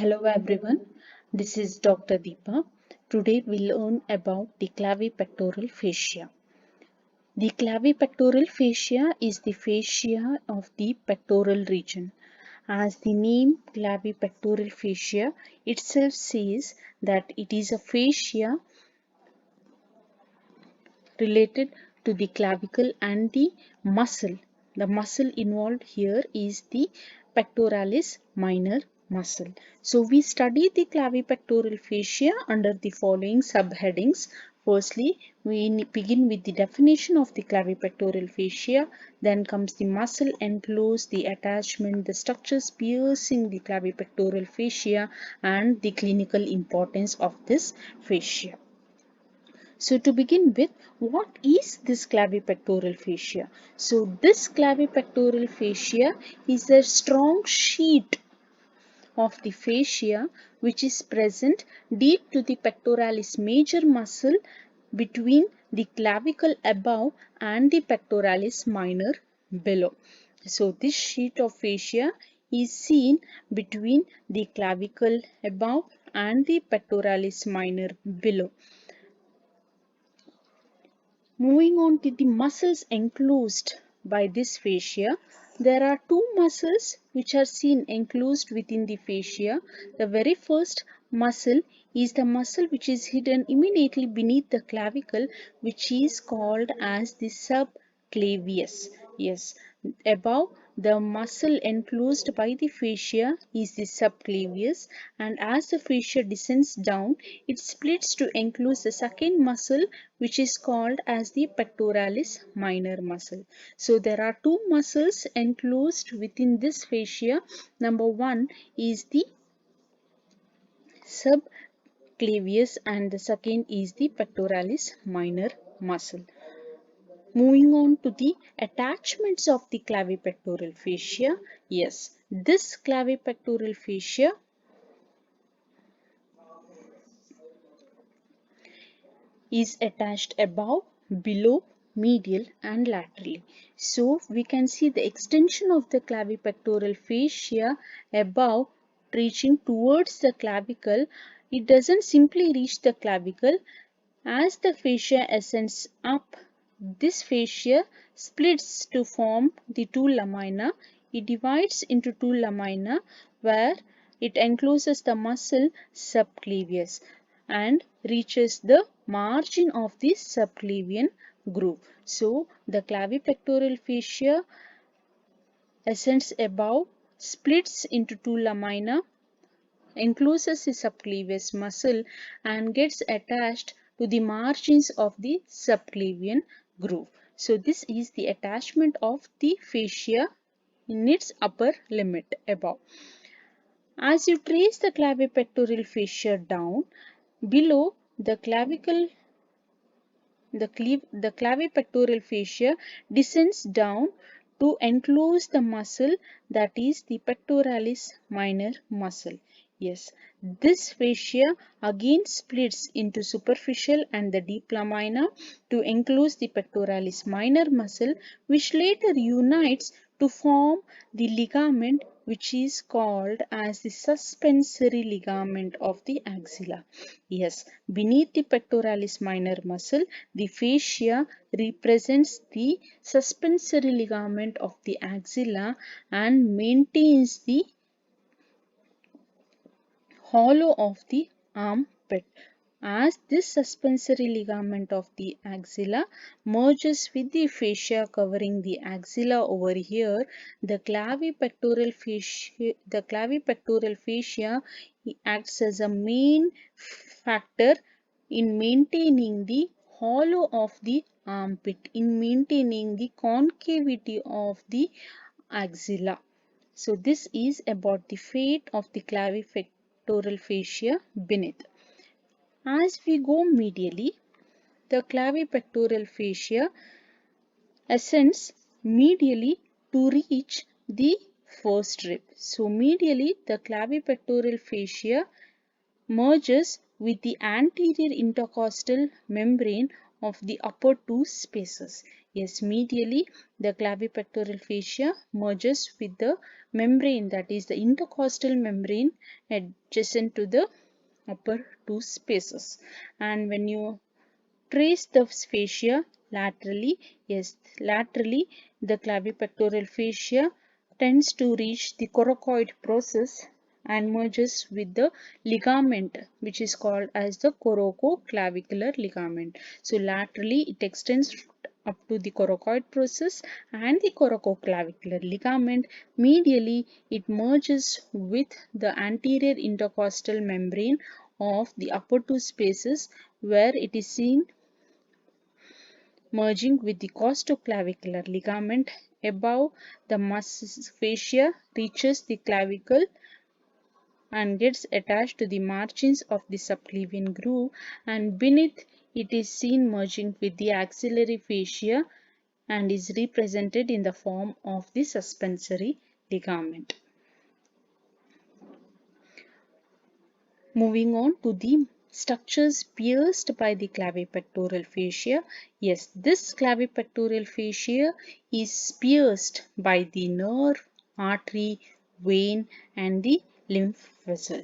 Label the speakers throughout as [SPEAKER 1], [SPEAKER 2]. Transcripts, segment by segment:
[SPEAKER 1] Hello everyone, this is Dr. Deepa. Today we'll learn about the clavipectoral fascia. The clavipectoral fascia is the fascia of the pectoral region. As the name clavipectoral fascia itself says that it is a fascia related to the clavicle and the muscle. The muscle involved here is the pectoralis minor muscle. So we study the clavipectoral fascia under the following subheadings. Firstly, we begin with the definition of the clavipectoral fascia, then comes the muscle enclosed, the attachment, the structures piercing the clavipectoral fascia, and the clinical importance of this fascia. So to begin with, what is this clavipectoral fascia? So this clavipectoral fascia is a strong sheet of the fascia which is present deep to the pectoralis major muscle between the clavicle above and the pectoralis minor below. So this sheet of fascia is seen between the clavicle above and the pectoralis minor below. Moving on to the muscles enclosed by this fascia, there are two muscles which are seen enclosed within the fascia. The very first muscle is the muscle which is hidden immediately beneath the clavicle, which is called as the subclavius. Yes, above the muscle enclosed by the fascia is the subclavius, and as the fascia descends down, it splits to enclose the second muscle which is called as the pectoralis minor muscle. So there are two muscles enclosed within this fascia. Number one is the subclavius and the second is the pectoralis minor muscle. Moving on to the attachments of the clavipectoral fascia. Yes, this clavipectoral fascia is attached above, below, medial and laterally. So we can see the extension of the clavipectoral fascia above reaching towards the clavicle. It doesn't simply reach the clavicle. As the fascia ascends up, this fascia splits to form the two lamina. It divides into two lamina where it encloses the muscle subclavius and reaches the margin of the subclavian groove. So the clavipectoral fascia ascends above, splits into two lamina, encloses the subclavius muscle and gets attached to the margins of the subclavian groove. So this is the attachment of the fascia in its upper limit above. As you trace the clavipectoral fascia down, below the clavicle, the clavipectoral fascia descends down to enclose the muscle that is the pectoralis minor muscle. Yes, this fascia again splits into superficial and the deep lamina to enclose the pectoralis minor muscle, which later unites to form the ligament which is called as the suspensory ligament of the axilla. Yes, beneath the pectoralis minor muscle, the fascia represents the suspensory ligament of the axilla and maintains the hollow of the armpit. As this suspensory ligament of the axilla merges with the fascia covering the axilla over here, the clavipectoral fascia acts as a main factor in maintaining the hollow of the armpit, in maintaining the concavity of the axilla. So this is about the fate of the clavipectoral fascia beneath. As we go medially, the clavipectoral fascia ascends medially to reach the first rib. So medially, the clavipectoral fascia merges with the anterior intercostal membrane of the upper two spaces. Yes, medially the clavipectoral fascia merges with the membrane, that is the intercostal membrane adjacent to the upper two spaces. And when you trace the fascia laterally, yes, laterally the clavipectoral fascia tends to reach the coracoid process and merges with the ligament which is called as the coracoclavicular ligament. So laterally it extends up to the coracoid process and the coracoclavicular ligament. Medially it merges with the anterior intercostal membrane of the upper two spaces, where it is seen merging with the costoclavicular ligament. Above, the fascia reaches the clavicle and gets attached to the margins of the subclavian groove, and beneath it is seen merging with the axillary fascia and is represented in the form of the suspensory ligament. Moving on to the structures pierced by the clavipectoral fascia. Yes, this clavipectoral fascia is pierced by the nerve, artery, vein and the lymph vessel.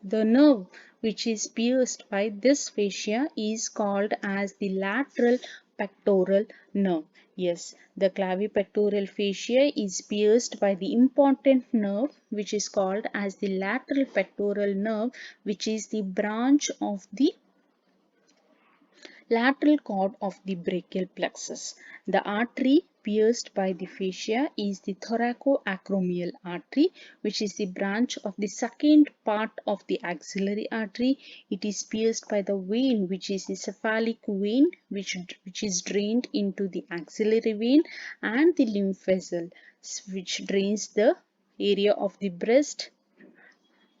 [SPEAKER 1] The nerve which is pierced by this fascia is called as the lateral pectoral nerve. Yes, the clavipectoral fascia is pierced by the important nerve which is called as the lateral pectoral nerve, which is the branch of the lateral cord of the brachial plexus. The artery pierced by the fascia is the thoracoacromial artery, which is the branch of the second part of the axillary artery. It is pierced by the vein, which is the cephalic vein, which is drained into the axillary vein, and the lymph vessel, which drains the area of the breast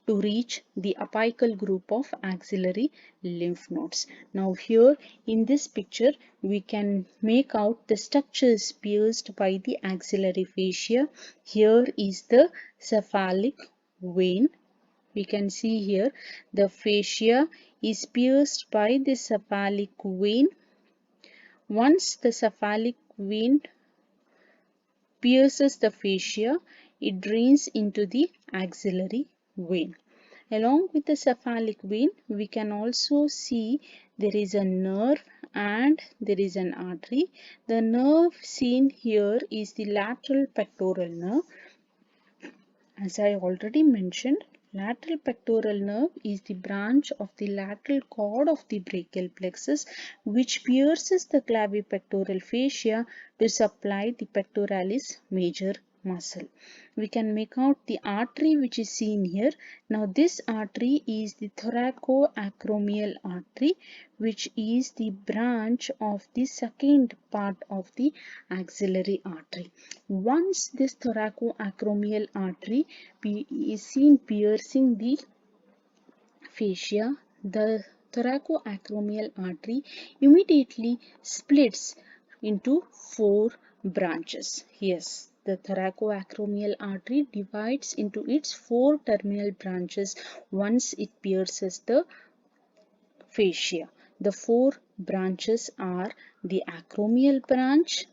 [SPEAKER 1] to reach the apical group of axillary lymph nodes. Now here in this picture we can make out the structures pierced by the axillary fascia. Here is the cephalic vein. We can see here the fascia is pierced by the cephalic vein. Once the cephalic vein pierces the fascia, it drains into the axillary vein. Along with the cephalic vein, we can also see there is a nerve and there is an artery. The nerve seen here is the lateral pectoral nerve. As I already mentioned, lateral pectoral nerve is the branch of the lateral cord of the brachial plexus, which pierces the clavipectoral fascia to supply the pectoralis major muscle. We can make out the artery which is seen here. Now this artery is the thoracoacromial artery, which is the branch of the second part of the axillary artery. Once this thoracoacromial artery is seen piercing the fascia, the thoracoacromial artery immediately splits into four branches. Yes, the thoracoacromial artery divides into its four terminal branches once it pierces the fascia. The four branches are the acromial branch,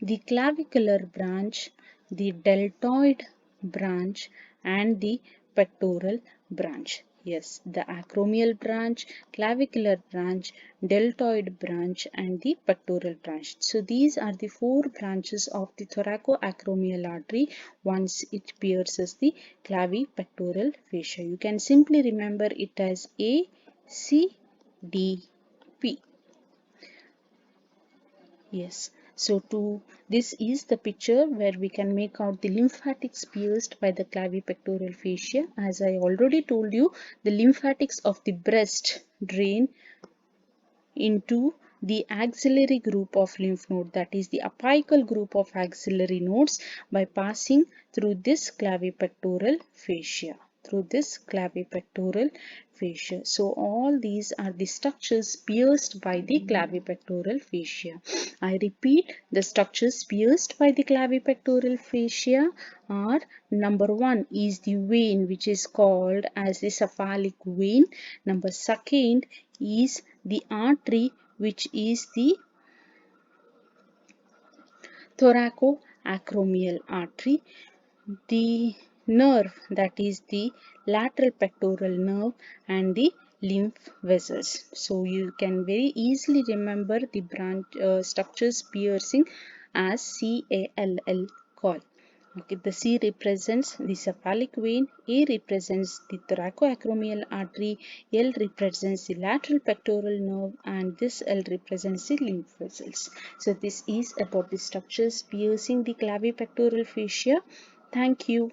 [SPEAKER 1] the clavicular branch, the deltoid branch and the pectoral branch. Yes, the acromial branch, clavicular branch, deltoid branch and the pectoral branch. So these are the four branches of the thoracoacromial artery once it pierces the clavipectoral fascia. You can simply remember it as A, C, D, P. Yes. So this is the picture where we can make out the lymphatics pierced by the clavipectoral fascia. As I already told you, the lymphatics of the breast drain into the axillary group of lymph node, that is the apical group of axillary nodes, by passing through this clavipectoral fascia. So all these are the structures pierced by the clavipectoral fascia. I repeat, the structures pierced by the clavipectoral fascia are: number one is the vein, which is called as the cephalic vein. Number second is the artery, which is the thoracoacromial artery, the nerve, that is the lateral pectoral nerve, and the lymph vessels. So you can very easily remember the branch structures piercing as CALL, call. Okay, the C represents the cephalic vein, A represents the thoracoacromial artery, L represents the lateral pectoral nerve, and this L represents the lymph vessels. So this is about the structures piercing the clavipectoral fascia. Thank you.